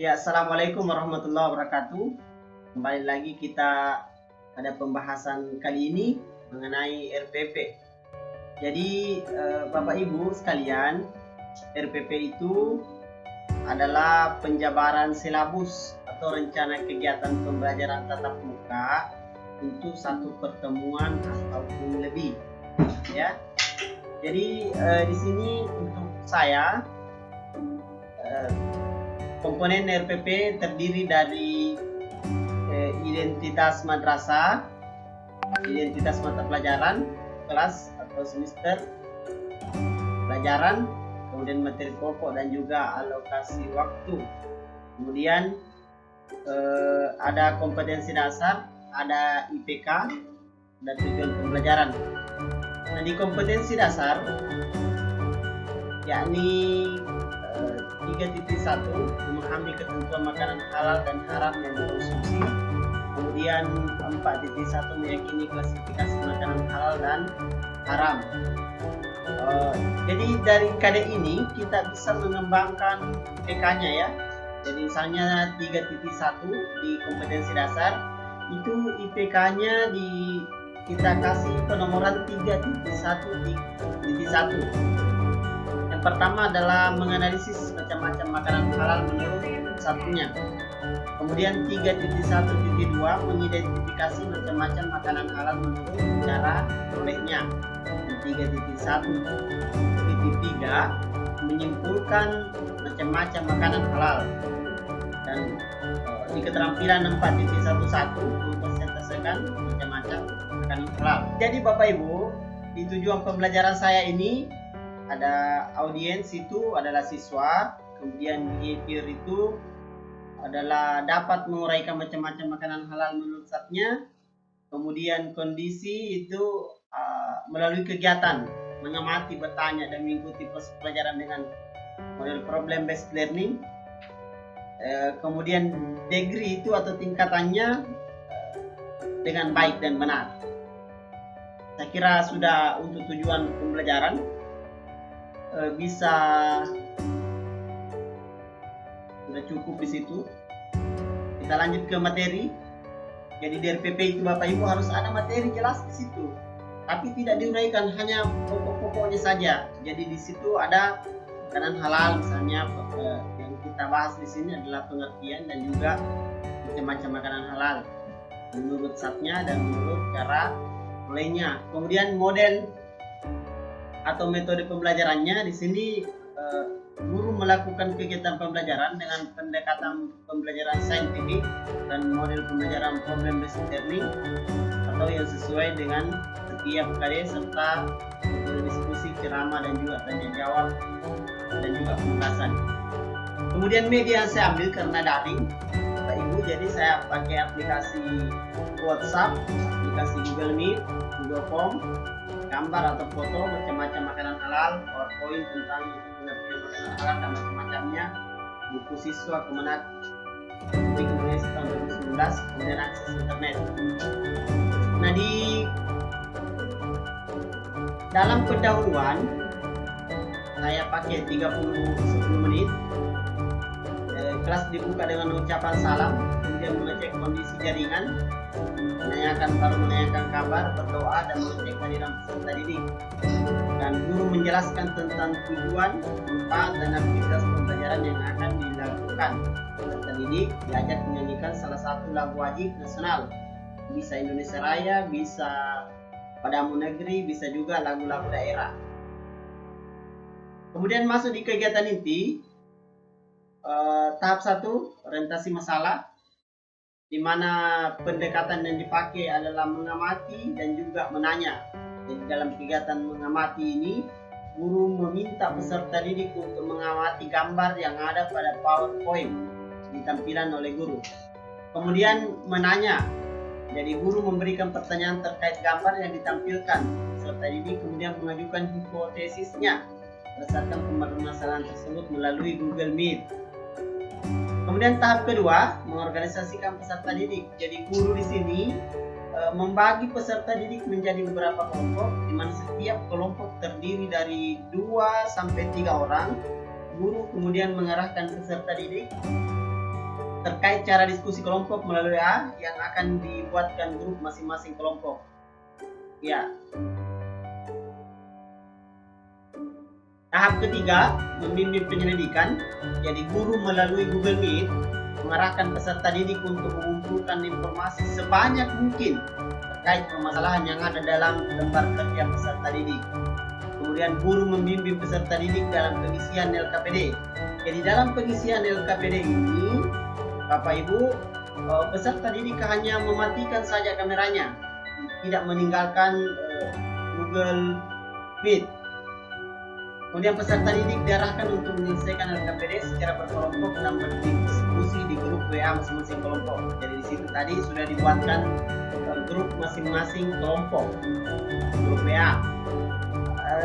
Ya, Assalamualaikum warahmatullahi wabarakatuh. Kembali lagi kita pada pembahasan kali ini mengenai RPP. Jadi, Bapak Ibu sekalian, RPP itu adalah penjabaran silabus atau rencana kegiatan pembelajaran tatap muka untuk satu pertemuan ataupun lebih. Ya, jadi di sini untuk saya komponen RPP terdiri dari identitas madrasah, identitas mata pelajaran, kelas atau semester pelajaran, kemudian materi pokok dan juga alokasi waktu. Kemudian ada kompetensi dasar, ada IPK, dan tujuan pembelajaran. Nah, di kompetensi dasar yakni 3.1 memahami ketentuan makanan halal dan haram yang dikonsumsi. Kemudian 4.1 meyakini klasifikasi makanan halal dan haram. Jadi dari KD ini kita bisa mengembangkan IPK-nya ya. Jadi misalnya 3.1 di kompetensi dasar itu IPK-nya kita kasih penomoran 3.1. Yang pertama adalah menganalisis macam-macam makanan halal menurut satunya. Kemudian 3.1.2 mengidentifikasi macam-macam makanan halal menurut cara olehnya. Dan 3.1.3 menyimpulkan macam-macam makanan halal. Dan di keterampilan 4.11 mempresentasikan macam-macam makanan halal. Jadi Bapak Ibu, di tujuan pembelajaran saya ini ada audiens itu adalah siswa, kemudian behavior itu adalah dapat menguraikan macam-macam makanan halal menurut satnya, kemudian kondisi itu melalui kegiatan mengamati, bertanya dan mengikuti proses pelajaran dengan model problem based learning. Kemudian degree itu atau tingkatannya dengan baik dan benar. Saya kira sudah untuk tujuan pembelajaran bisa sudah cukup di situ. Kita lanjut ke materi. Jadi di RPP itu Bapak Ibu harus ada materi jelas di situ, tapi tidak diuraikan, hanya pokok-pokoknya saja. Jadi di situ ada makanan halal misalnya, yang kita bahas di sini adalah pengertian dan juga macam-macam makanan halal menurut satnya dan menurut cara olehnya. Kemudian model atau metode pembelajarannya di sini guru melakukan kegiatan pembelajaran dengan pendekatan pembelajaran saintifik dan model pembelajaran problem based learning atau yang sesuai dengan setiap KD serta metode diskusi, ceramah dan juga tanya jawab dan juga pembahasan. Kemudian media yang saya ambil karena daring Bapak Ibu, jadi saya pakai aplikasi WhatsApp, aplikasi Google Meet, Google Form, gambar atau foto macam-macam makanan halal, PowerPoint tentang pengertian makanan halal dan macam-macamnya, buku siswa Kemenak Republik Indonesia tahun 2019, kemudian akses internet. Nah, di dalam pendahuluan saya pakai 10 menit. Kelas dibuka dengan ucapan salam, kemudian mengecek kondisi jaringan, menanyakan kabar, berdoa dan mengecek kehadiran peserta didik. Dan guru menjelaskan tentang tujuan, tempat dan aktivitas pembelajaran yang akan dilakukan. Peserta didik diajak menyanyikan salah satu lagu wajib nasional, bisa Indonesia Raya, bisa Padamu Negeri, bisa juga lagu-lagu daerah. Kemudian masuk di kegiatan inti. Tahap 1, orientasi masalah, di mana pendekatan yang dipakai adalah mengamati dan juga menanya. Jadi dalam kegiatan mengamati ini, guru meminta peserta didik untuk mengamati gambar yang ada pada PowerPoint ditampilan oleh guru. Kemudian menanya, jadi guru memberikan pertanyaan terkait gambar yang ditampilkan. Peserta didik kemudian mengajukan hipotesisnya berdasarkan permasalahan tersebut melalui Google Meet. Kemudian tahap kedua, mengorganisasikan peserta didik. Jadi guru di sini membagi peserta didik menjadi beberapa kelompok, di mana setiap kelompok terdiri dari 2 sampai 3 orang. Guru kemudian mengarahkan peserta didik terkait cara diskusi kelompok melalui WA yang akan dibuatkan grup masing-masing kelompok. Ya. Tahap ketiga, membimbing penyelidikan. Jadi guru melalui Google Meet mengarahkan peserta didik untuk mengumpulkan informasi sebanyak mungkin terkait permasalahan yang ada dalam lembar kerja peserta didik. Kemudian guru membimbing peserta didik dalam pengisian LKPD. Jadi dalam pengisian LKPD ini, Bapak Ibu, peserta didik hanya mematikan saja kameranya, tidak meninggalkan Google Meet. Kemudian peserta didik diarahkan untuk menyelesaikan LKPD secara berkelompok dan berdiskusi di grup WA masing-masing kelompok. Jadi di situ tadi sudah dibuatkan grup masing-masing kelompok, grup WA.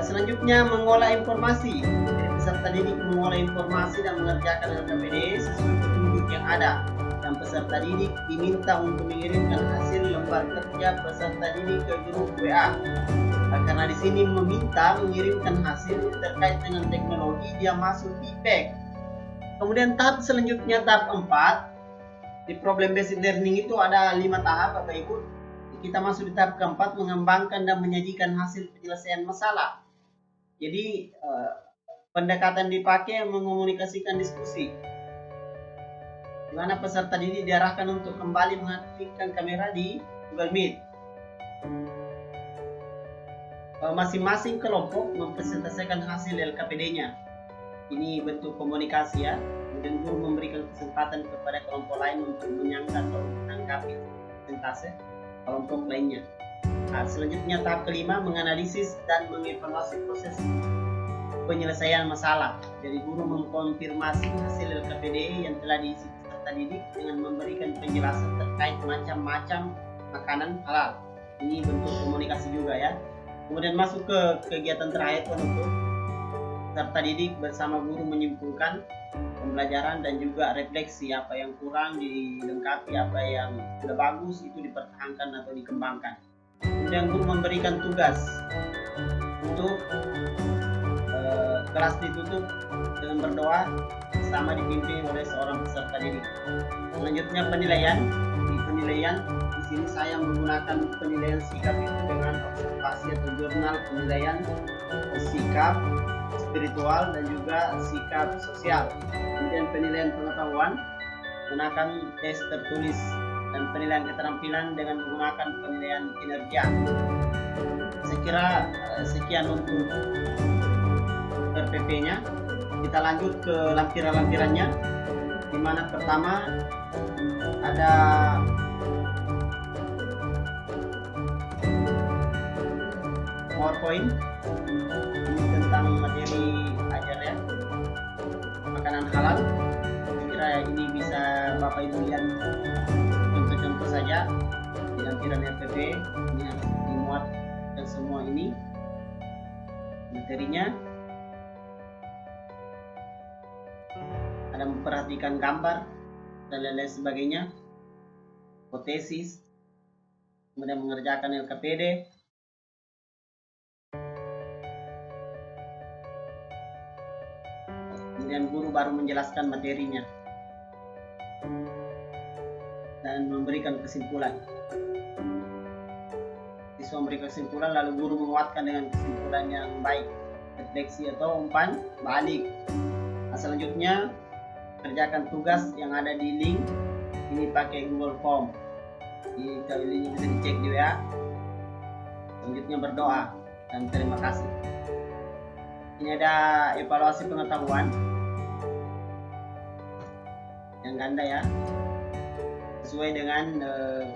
Selanjutnya mengolah informasi. Jadi peserta didik mengolah informasi dan mengerjakan LKPD sesuai petunjuk yang ada. Dan peserta didik diminta untuk mengirimkan hasil lembar kerja peserta didik ke grup WA. Karena di sini meminta mengirimkan hasil terkait dengan teknologi, dia masuk feedback. Kemudian tahap selanjutnya, tahap 4. Di problem based learning itu ada 5 tahap, Bapak Ibu. Kita masuk di tahap keempat, mengembangkan dan menyajikan hasil penyelesaian masalah. Jadi pendekatan dipakai mengomunikasikan diskusi, di mana peserta didik diarahkan untuk kembali mengaktifkan kamera di Google Meet. Masing-masing kelompok mempresentasikan hasil LKPD-nya. Ini bentuk komunikasi ya. Kemudian guru memberikan kesempatan kepada kelompok lain untuk menyangka atau menanggapi presentasi kelompok lainnya. Selanjutnya tahap kelima, menganalisis dan mengevaluasi proses penyelesaian masalah. Jadi guru mengkonfirmasi hasil LKPD yang telah diisi peserta didik dengan memberikan penjelasan terkait macam-macam makanan halal. Ini bentuk komunikasi juga ya. Kemudian masuk ke kegiatan terakhir penutup. Peserta didik bersama guru menyimpulkan pembelajaran dan juga refleksi apa yang kurang dilengkapi, apa yang sudah bagus itu dipertahankan atau dikembangkan. Kemudian guru memberikan tugas untuk kelas ditutup dengan berdoa sama dipimpin oleh seorang peserta didik. Selanjutnya penilaian. Di penilaian di sini saya menggunakan penilaian sikap itu dengan observasi atau jurnal penilaian sikap spiritual dan juga sikap sosial. Kemudian penilaian pengetahuan menggunakan tes tertulis dan penilaian keterampilan dengan menggunakan penilaian kinerja. Saya kira sekian untuk RPP-nya. Kita lanjut ke lampiran-lampirannya, di mana pertama ada PowerPoint ini tentang materi ajarnya makanan halal. Saya kira ini bisa Bapak Ibu lihat contoh-contoh saja di lampiran RPP. Ini harus dimuat dan semua ini materinya. Ada memperhatikan gambar dan lain-lain sebagainya, hipotesis, kemudian mengerjakan LKPD, kemudian guru baru menjelaskan materinya dan memberikan kesimpulan. Siswa memberikan kesimpulan, lalu guru menguatkan dengan kesimpulan yang baik, refleksi atau umpan balik. Selanjutnya kerjakan tugas yang ada di link ini pakai Google Form. Di ini bisa dicek di WA. Selanjutnya berdoa dan terima kasih. Ini ada evaluasi pengetahuan yang ganda ya, sesuai dengan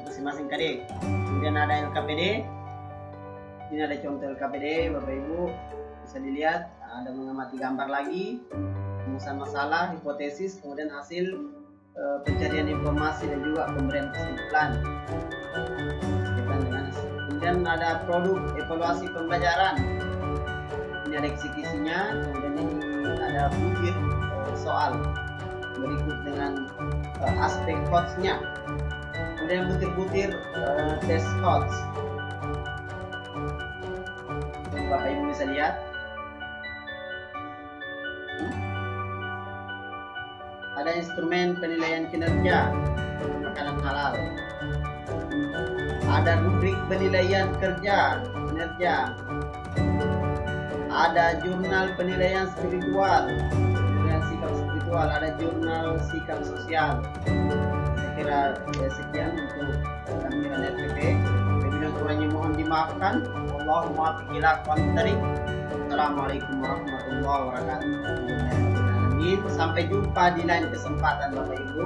masing-masing KD. Kemudian ada LKPD. Ini ada contoh LKPD, Bapak Ibu bisa dilihat. Ada mengamati gambar lagi, rumusan masalah, hipotesis, kemudian hasil pencarian informasi dan juga pemberian kesimpulan. Kemudian ada produk evaluasi pembelajaran. Ini ada eksekusinya, kemudian ini ada butir soal berikut dengan aspek coach-nya. Kemudian butir-butir tes coach. Bapak Ibu bisa lihat. ada instrumen penilaian kinerja makanan halal, ada rubrik penilaian kinerja, ada jurnal penilaian spiritual, penilaian sikap spiritual, ada jurnal sikap sosial. Saya kira sekian untuk tampilan RPP. Lebih kurangnya mohon dimaafkan. Allahumma ila qantari. Assalamualaikum warahmatullahi wabarakatuh. Sampai jumpa di lain kesempatan Bapak Ibu.